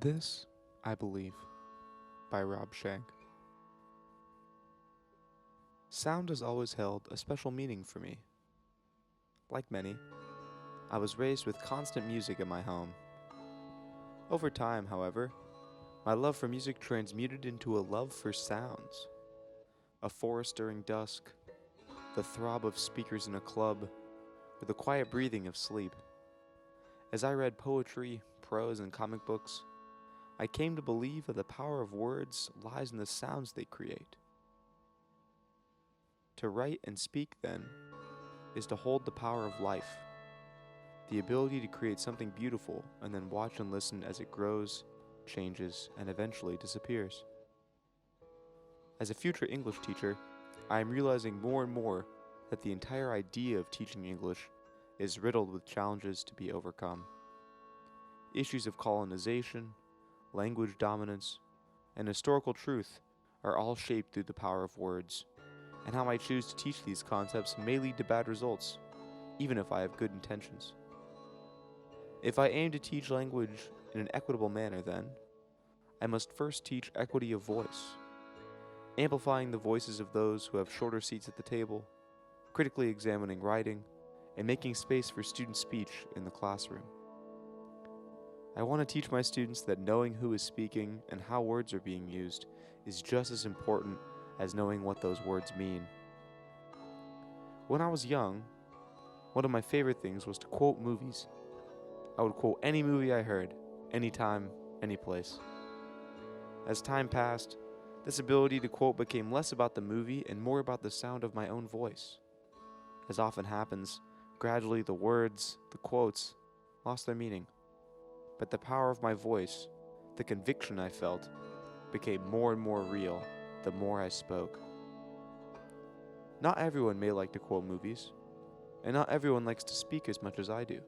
This, I Believe, by Rob Shank. Sound has always held a special meaning for me. Like many, I was raised with constant music in my home. Over time, however, my love for music transmuted into a love for sounds. A forest during dusk, the throb of speakers in a club, or the quiet breathing of sleep. As I read poetry, prose, and comic books, I came to believe that the power of words lies in the sounds they create. To write and speak, then, is to hold the power of life, the ability to create something beautiful and then watch and listen as it grows, changes, and eventually disappears. As a future English teacher, I am realizing more and more that the entire idea of teaching English is riddled with challenges to be overcome. Issues of colonization, language dominance, and historical truth are all shaped through the power of words, and how I choose to teach these concepts may lead to bad results, even if I have good intentions. If I aim to teach language in an equitable manner, then, I must first teach equity of voice, amplifying the voices of those who have shorter seats at the table, critically examining writing, and making space for student speech in the classroom. I want to teach my students that knowing who is speaking and how words are being used is just as important as knowing what those words mean. When I was young, one of my favorite things was to quote movies. I would quote any movie I heard, anytime, any place. As time passed, this ability to quote became less about the movie and more about the sound of my own voice. As often happens, gradually the words, the quotes, lost their meaning. But the power of my voice, the conviction I felt, became more and more real the more I spoke. Not everyone may like to quote movies, and not everyone likes to speak as much as I do.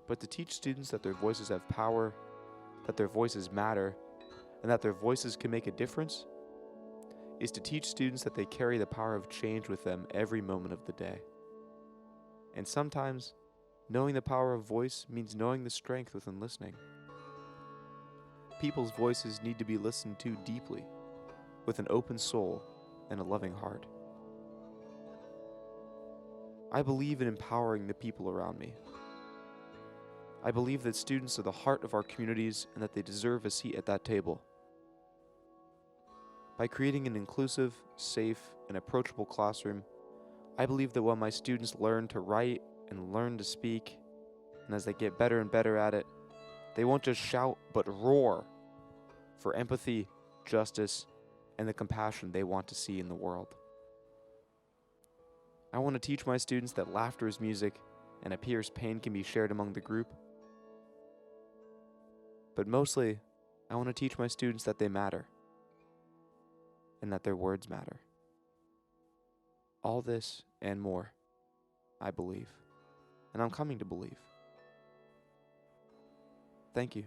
But to teach students that their voices have power, that their voices matter, and that their voices can make a difference, is to teach students that they carry the power of change with them every moment of the day. And sometimes, knowing the power of voice means knowing the strength within listening. People's voices need to be listened to deeply, with an open soul and a loving heart. I believe in empowering the people around me. I believe that students are the heart of our communities and that they deserve a seat at that table. By creating an inclusive, safe, and approachable classroom, I believe that when my students learn to write and learn to speak, and as they get better and better at it, they won't just shout but roar for empathy, justice, and the compassion they want to see in the world. I want to teach my students that laughter is music and a peer's pain can be shared among the group. But mostly, I want to teach my students that they matter and that their words matter. All this and more, I believe, and I'm coming to believe. Thank you.